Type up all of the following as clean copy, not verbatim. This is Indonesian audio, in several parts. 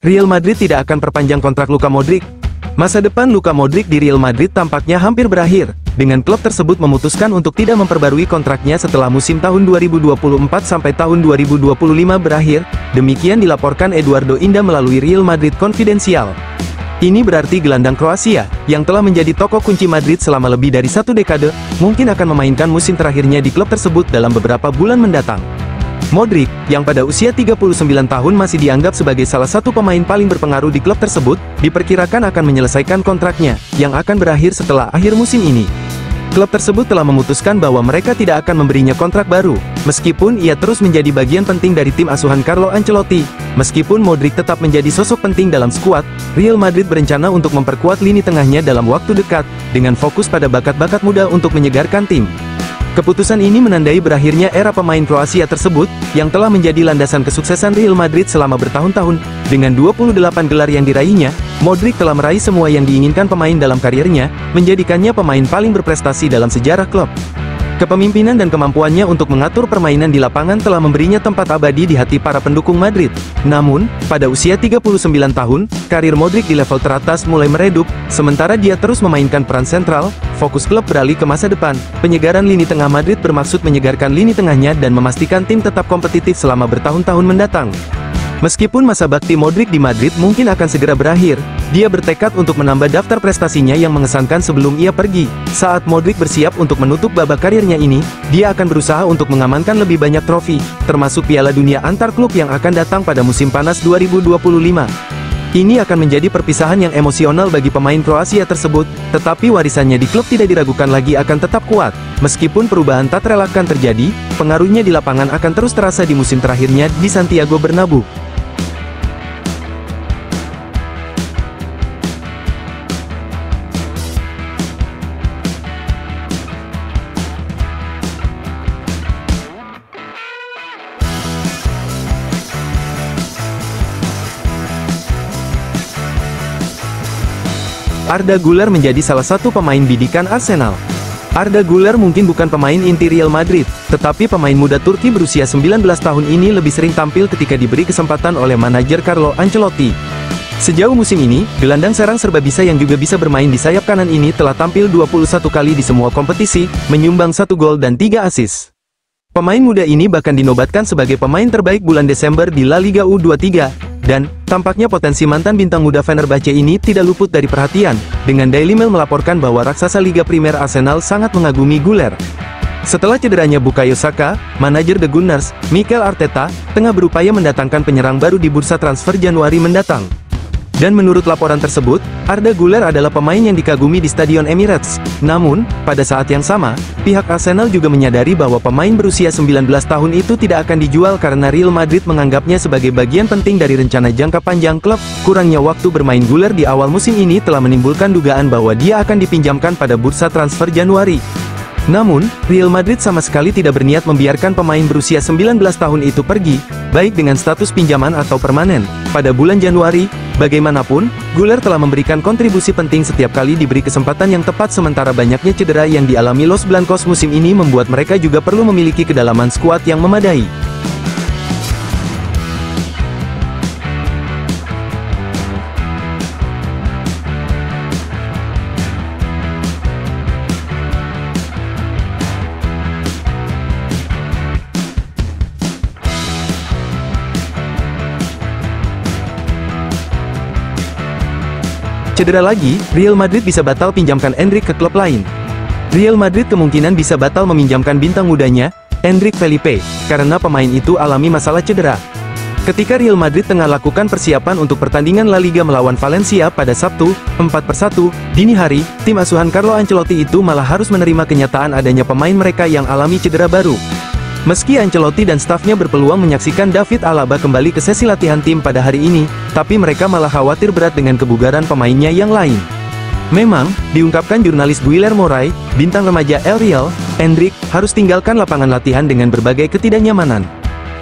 Real Madrid tidak akan perpanjang kontrak Luka Modric. Masa depan Luka Modric di Real Madrid tampaknya hampir berakhir, dengan klub tersebut memutuskan untuk tidak memperbarui kontraknya setelah musim tahun 2024 sampai tahun 2025 berakhir, demikian dilaporkan Eduardo Inda melalui Real Madrid Confidential. Ini berarti gelandang Kroasia, yang telah menjadi tokoh kunci Madrid selama lebih dari 1 dekade, mungkin akan memainkan musim terakhirnya di klub tersebut dalam beberapa bulan mendatang. Modric, yang pada usia 39 tahun masih dianggap sebagai salah satu pemain paling berpengaruh di klub tersebut, diperkirakan akan menyelesaikan kontraknya, yang akan berakhir setelah akhir musim ini. Klub tersebut telah memutuskan bahwa mereka tidak akan memberinya kontrak baru, meskipun ia terus menjadi bagian penting dari tim asuhan Carlo Ancelotti. Meskipun Modric tetap menjadi sosok penting dalam skuad, Real Madrid berencana untuk memperkuat lini tengahnya dalam waktu dekat, dengan fokus pada bakat-bakat muda untuk menyegarkan tim. Keputusan ini menandai berakhirnya era pemain Kroasia tersebut, yang telah menjadi landasan kesuksesan Real Madrid selama bertahun-tahun. Dengan 28 gelar yang diraihnya, Modric telah meraih semua yang diinginkan pemain dalam karirnya, menjadikannya pemain paling berprestasi dalam sejarah klub. Kepemimpinan dan kemampuannya untuk mengatur permainan di lapangan telah memberinya tempat abadi di hati para pendukung Madrid. Namun, pada usia 39 tahun, karir Modric di level teratas mulai meredup, sementara dia terus memainkan peran sentral. Fokus klub beralih ke masa depan. Penyegaran lini tengah Madrid bermaksud menyegarkan lini tengahnya dan memastikan tim tetap kompetitif selama bertahun-tahun mendatang. Meskipun masa bakti Modric di Madrid mungkin akan segera berakhir, dia bertekad untuk menambah daftar prestasinya yang mengesankan sebelum ia pergi. Saat Modric bersiap untuk menutup babak karirnya ini, dia akan berusaha untuk mengamankan lebih banyak trofi, termasuk Piala Dunia antar klub yang akan datang pada musim panas 2025. Ini akan menjadi perpisahan yang emosional bagi pemain Kroasia tersebut, tetapi warisannya di klub tidak diragukan lagi akan tetap kuat. Meskipun perubahan tak terelakkan terjadi, pengaruhnya di lapangan akan terus terasa di musim terakhirnya di Santiago Bernabeu. Arda Güler menjadi salah satu pemain bidikan Arsenal. Arda Güler mungkin bukan pemain inti Real Madrid, tetapi pemain muda Turki berusia 19 tahun ini lebih sering tampil ketika diberi kesempatan oleh manajer Carlo Ancelotti. Sejauh musim ini, gelandang serang serbabisa yang juga bisa bermain di sayap kanan ini telah tampil 21 kali di semua kompetisi, menyumbang 1 gol dan 3 assist. Pemain muda ini bahkan dinobatkan sebagai pemain terbaik bulan Desember di La Liga U23. Dan, tampaknya potensi mantan bintang muda Fenerbahce ini tidak luput dari perhatian, dengan Daily Mail melaporkan bahwa raksasa Liga Primer Arsenal sangat mengagumi Güler. Setelah cederanya Bukayo Saka, manajer The Gunners, Mikel Arteta, tengah berupaya mendatangkan penyerang baru di bursa transfer Januari mendatang. Dan menurut laporan tersebut, Arda Güler adalah pemain yang dikagumi di Stadion Emirates. Namun, pada saat yang sama, pihak Arsenal juga menyadari bahwa pemain berusia 19 tahun itu tidak akan dijual karena Real Madrid menganggapnya sebagai bagian penting dari rencana jangka panjang klub. Kurangnya waktu bermain Güler di awal musim ini telah menimbulkan dugaan bahwa dia akan dipinjamkan pada bursa transfer Januari. Namun, Real Madrid sama sekali tidak berniat membiarkan pemain berusia 19 tahun itu pergi, baik dengan status pinjaman atau permanen. Pada bulan Januari, bagaimanapun, Güler telah memberikan kontribusi penting setiap kali diberi kesempatan yang tepat, sementara banyaknya cedera yang dialami Los Blancos musim ini membuat mereka juga perlu memiliki kedalaman skuad yang memadai. Cedera lagi, Real Madrid bisa batal pinjamkan Endrick ke klub lain. Real Madrid kemungkinan bisa batal meminjamkan bintang mudanya, Endrick Felipe, karena pemain itu alami masalah cedera. Ketika Real Madrid tengah lakukan persiapan untuk pertandingan La Liga melawan Valencia pada Sabtu, 4-1, dini hari, tim asuhan Carlo Ancelotti itu malah harus menerima kenyataan adanya pemain mereka yang alami cedera baru. Meski Ancelotti dan stafnya berpeluang menyaksikan David Alaba kembali ke sesi latihan tim pada hari ini, tapi mereka malah khawatir berat dengan kebugaran pemainnya yang lain. Memang, diungkapkan jurnalis Guillermo Ray, bintang remaja El Real, Endrick, harus tinggalkan lapangan latihan dengan berbagai ketidaknyamanan.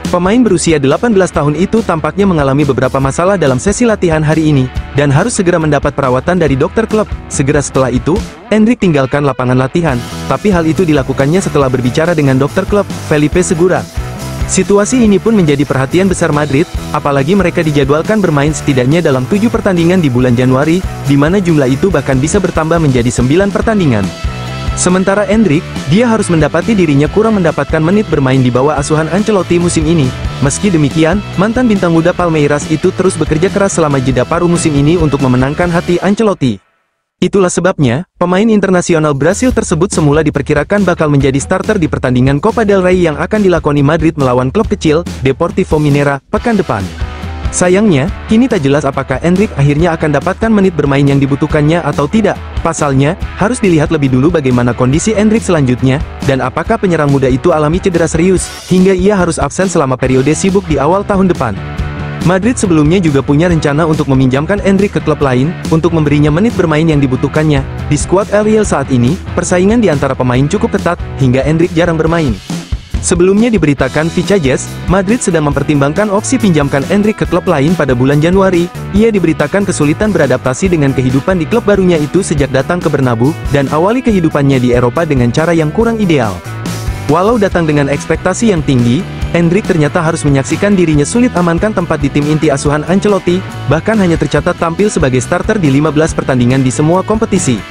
Pemain berusia 18 tahun itu tampaknya mengalami beberapa masalah dalam sesi latihan hari ini, dan harus segera mendapat perawatan dari dokter klub. Segera setelah itu, Endrick tinggalkan lapangan latihan, tapi hal itu dilakukannya setelah berbicara dengan dokter klub, Felipe Segura. Situasi ini pun menjadi perhatian besar Madrid, apalagi mereka dijadwalkan bermain setidaknya dalam 7 pertandingan di bulan Januari, di mana jumlah itu bahkan bisa bertambah menjadi 9 pertandingan. Sementara Endrick, dia harus mendapati dirinya kurang mendapatkan menit bermain di bawah asuhan Ancelotti musim ini. Meski demikian, mantan bintang muda Palmeiras itu terus bekerja keras selama jeda paruh musim ini untuk memenangkan hati Ancelotti. Itulah sebabnya, pemain internasional Brasil tersebut semula diperkirakan bakal menjadi starter di pertandingan Copa del Rey yang akan dilakoni Madrid melawan klub kecil, Deportivo Minera, pekan depan. Sayangnya, kini tak jelas apakah Endrick akhirnya akan dapatkan menit bermain yang dibutuhkannya atau tidak. Pasalnya, harus dilihat lebih dulu bagaimana kondisi Endrick selanjutnya, dan apakah penyerang muda itu alami cedera serius, hingga ia harus absen selama periode sibuk di awal tahun depan. Madrid sebelumnya juga punya rencana untuk meminjamkan Endrick ke klub lain, untuk memberinya menit bermain yang dibutuhkannya. Di skuad El Real saat ini, persaingan di antara pemain cukup ketat, hingga Endrick jarang bermain. Sebelumnya diberitakan Fichajes, Madrid sedang mempertimbangkan opsi pinjamkan Endrick ke klub lain pada bulan Januari. Ia diberitakan kesulitan beradaptasi dengan kehidupan di klub barunya itu sejak datang ke Bernabeu, dan awali kehidupannya di Eropa dengan cara yang kurang ideal. Walau datang dengan ekspektasi yang tinggi, Endrick ternyata harus menyaksikan dirinya sulit amankan tempat di tim inti asuhan Ancelotti, bahkan hanya tercatat tampil sebagai starter di 15 pertandingan di semua kompetisi.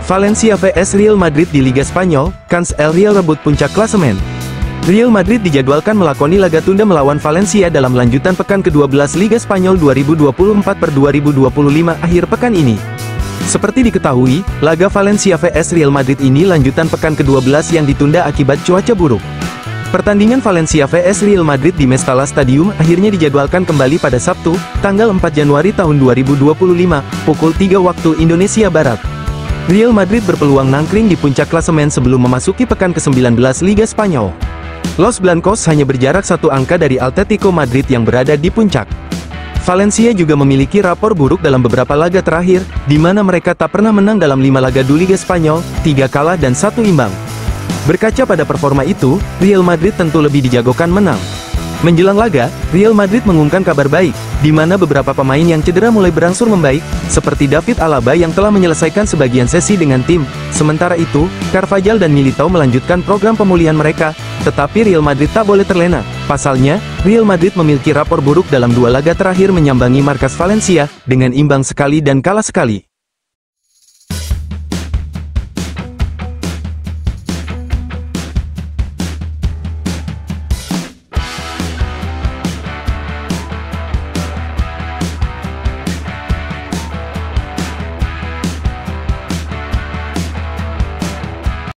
Valencia vs Real Madrid di Liga Spanyol, kans El Real rebut puncak klasemen. Real Madrid dijadwalkan melakoni laga tunda melawan Valencia dalam lanjutan pekan ke-12 Liga Spanyol 2024/2025 akhir pekan ini. Seperti diketahui, laga Valencia vs Real Madrid ini lanjutan pekan ke-12 yang ditunda akibat cuaca buruk. Pertandingan Valencia vs Real Madrid di Mestalla Stadium akhirnya dijadwalkan kembali pada Sabtu, tanggal 4 Januari tahun 2025, pukul 3 waktu Indonesia Barat. Real Madrid berpeluang nangkring di puncak klasemen sebelum memasuki pekan ke-19 Liga Spanyol. Los Blancos hanya berjarak 1 angka dari Atletico Madrid yang berada di puncak. Valencia juga memiliki rapor buruk dalam beberapa laga terakhir, di mana mereka tak pernah menang dalam 5 laga di Liga Spanyol, 3 kalah dan 1 imbang. Berkaca pada performa itu, Real Madrid tentu lebih dijagokan menang. Menjelang laga, Real Madrid mengumumkan kabar baik, di mana beberapa pemain yang cedera mulai berangsur membaik, seperti David Alaba yang telah menyelesaikan sebagian sesi dengan tim. Sementara itu, Carvajal dan Militao melanjutkan program pemulihan mereka, tetapi Real Madrid tak boleh terlena. Pasalnya, Real Madrid memiliki rapor buruk dalam 2 laga terakhir menyambangi markas Valencia, dengan imbang sekali dan kalah sekali.